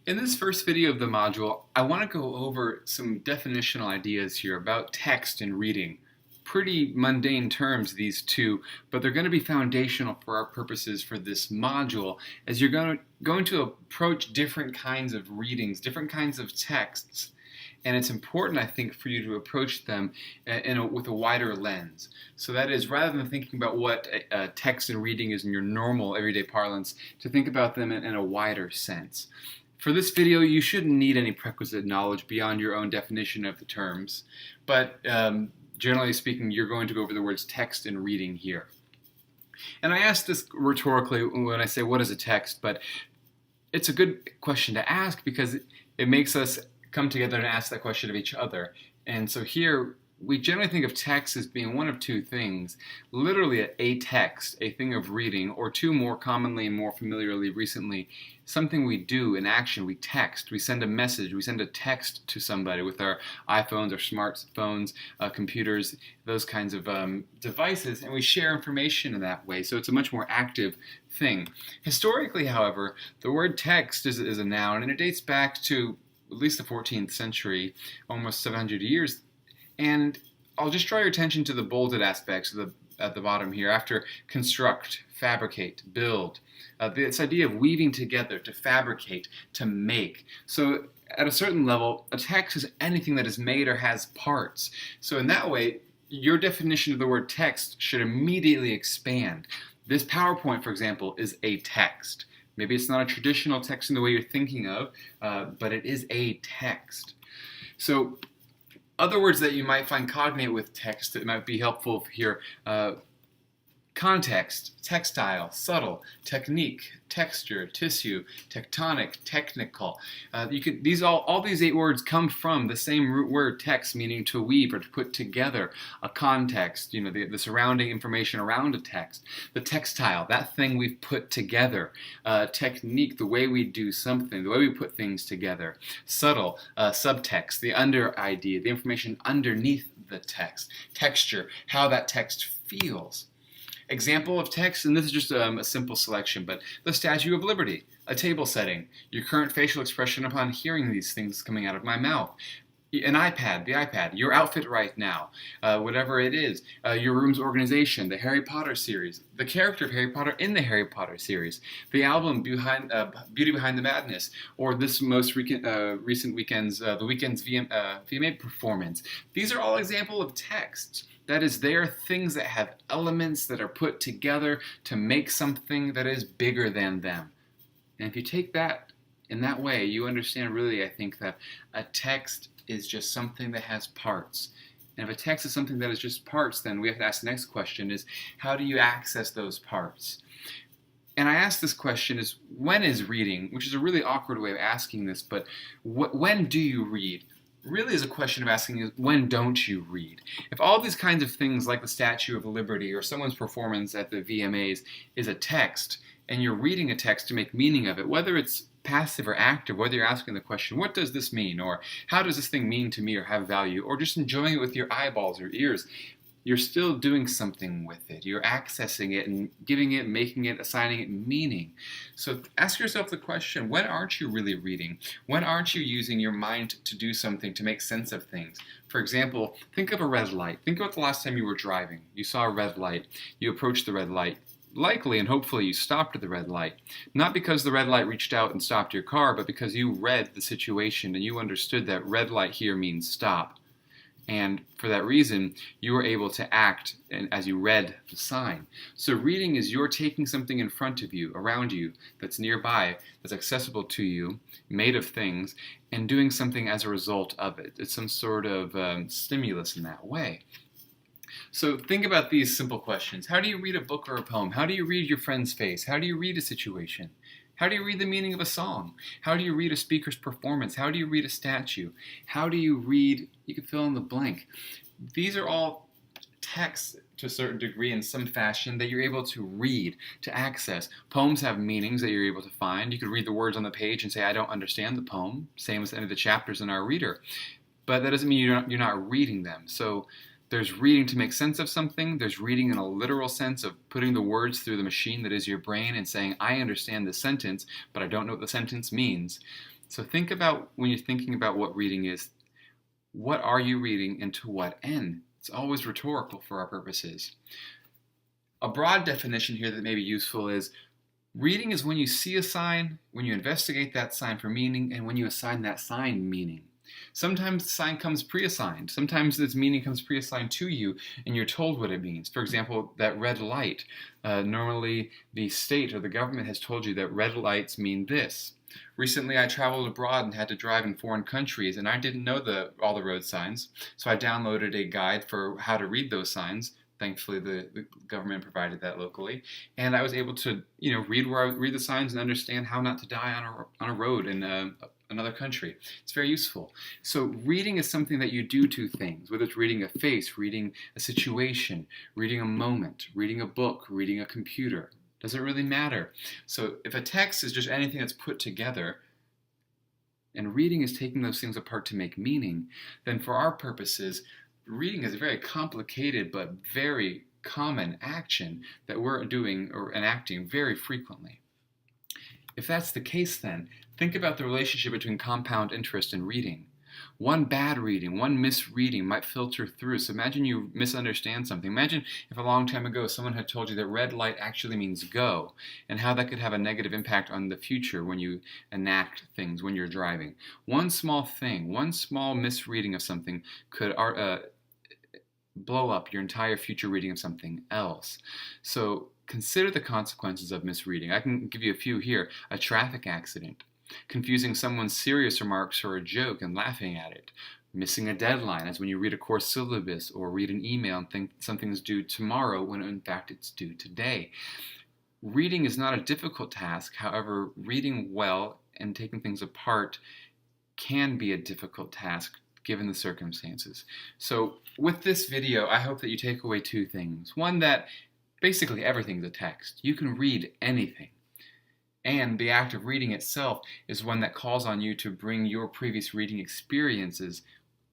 In this first video of the module, I want to go over some definitional ideas here about text and reading. Pretty mundane terms, these two, but they're going to be foundational for our purposes for this module as you're going to approach different kinds of readings, different kinds of texts. And it's important, I think, for you to approach them with a wider lens. So that is, rather than thinking about what text and reading is in your normal everyday parlance, to think about them in a wider sense. For this video, you shouldn't need any prerequisite knowledge beyond your own definition of the terms, but generally speaking, you're going to go over the words text and reading here. And I ask this rhetorically when I say, what is a text? But it's a good question to ask because it makes us come together and ask that question of each other. And so here, we generally think of text as being one of two things. Literally a text, a thing of reading, or two more commonly and more familiarly recently, something we do in action. We text, we send a message, we send a text to somebody with our iPhones or smartphones, computers, those kinds of devices, and we share information in that way. So it's a much more active thing. Historically, however, the word text is a noun, and it dates back to at least the 14th century, almost 700 years. And I'll just draw your attention to the bolded aspects at the bottom here. After construct, fabricate, build. This idea of weaving together, to fabricate, to make. So at a certain level, a text is anything that is made or has parts. So in that way, your definition of the word text should immediately expand. This PowerPoint, for example, is a text. Maybe it's not a traditional text in the way you're thinking of, but it is a text. So other words that you might find cognate with text that might be helpful here: context, textile, subtle, technique, texture, tissue, tectonic, technical. All these 8 words come from the same root word text, meaning to weave or to put together. A context, the surrounding information around a text. The textile, that thing we've put together. Technique, the way we do something, the way we put things together. Subtle, subtext, the under idea, the information underneath the text. Texture, how that text feels. Example of text, and this is just a simple selection, but the Statue of Liberty, a table setting, your current facial expression upon hearing these things coming out of my mouth, an iPad, the iPad, your outfit right now, whatever it is, your room's organization, the Harry Potter series, the character of Harry Potter in the Harry Potter series, the album Beauty Behind the Madness, or this most recent weekend's, the Weeknd's VMA performance. These are all examples of texts. That is, they are things that have elements that are put together to make something that is bigger than them. And if you take that in that way, you understand really, I think, that a text is just something that has parts. And if a text is something that is just parts, then we have to ask the next question is, how do you access those parts? And I ask this question is, when is reading? Which is a really awkward way of asking this, but when do you read? Really is a question of asking is, when don't you read? If all these kinds of things like the Statue of Liberty or someone's performance at the VMAs is a text, and you're reading a text to make meaning of it, whether it's passive or active, whether you're asking the question, what does this mean? Or how does this thing mean to me or have value? Or just enjoying it with your eyeballs or ears, you're still doing something with it. You're accessing it and giving it, making it, assigning it meaning. So ask yourself the question, when aren't you really reading? When aren't you using your mind to do something, to make sense of things? For example, think of a red light. Think about the last time you were driving. You saw a red light. You approached the red light. Likely and hopefully you stopped at the red light. Not because the red light reached out and stopped your car, but because you read the situation and you understood that red light here means stop. And for that reason, you were able to act as you read the sign. So reading is you're taking something in front of you, around you, that's nearby, that's accessible to you, made of things, and doing something as a result of it. It's some sort of stimulus in that way. So think about these simple questions. How do you read a book or a poem? How do you read your friend's face? How do you read a situation? How do you read the meaning of a song? How do you read a speaker's performance? How do you read a statue? How do you read, you can fill in the blank. These are all texts to a certain degree in some fashion that you're able to read, to access. Poems have meanings that you're able to find. You could read the words on the page and say, I don't understand the poem. Same as any of the chapters in our reader. But that doesn't mean you're not reading them. So There's reading to make sense of something. There's reading in a literal sense of putting the words through the machine that is your brain and saying, I understand this sentence, but I don't know what the sentence means. So think about, when you're thinking about what reading is, what are you reading and to what end? It's always rhetorical for our purposes. A broad definition here that may be useful is, reading is when you see a sign, when you investigate that sign for meaning, and when you assign that sign meaning. Sometimes the sign comes pre-assigned. Sometimes this meaning comes pre-assigned to you and you're told what it means. For example, that red light. Normally the state or the government has told you that red lights mean this. Recently I traveled abroad and had to drive in foreign countries, and I didn't know all the road signs, so I downloaded a guide for how to read those signs. Thankfully, the government provided that locally, and I was able to, read the signs and understand how not to die on a road in another country. It's very useful. So reading is something that you do to things, whether it's reading a face, reading a situation, reading a moment, reading a book, reading a computer. Doesn't really matter. So if a text is just anything that's put together, and reading is taking those things apart to make meaning, then for our purposes, reading is a very complicated but very common action that we're doing or enacting very frequently. If that's the case, then think about the relationship between compound interest and reading. One bad reading, one misreading might filter through. So imagine you misunderstand something. Imagine if a long time ago someone had told you that red light actually means go, and how that could have a negative impact on the future when you enact things when you're driving. One small thing, one small misreading of something could blow up your entire future reading of something else. So consider the consequences of misreading. I can give you a few here. A traffic accident, confusing someone's serious remarks for a joke and laughing at it, missing a deadline, as when you read a course syllabus or read an email and think something's due tomorrow when in fact it's due today. Reading is not a difficult task. However, reading well and taking things apart can be a difficult task given the circumstances. So with this video, I hope that you take away two things. One, that basically everything's a text. You can read anything. And the act of reading itself is one that calls on you to bring your previous reading experiences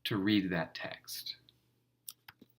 to read that text.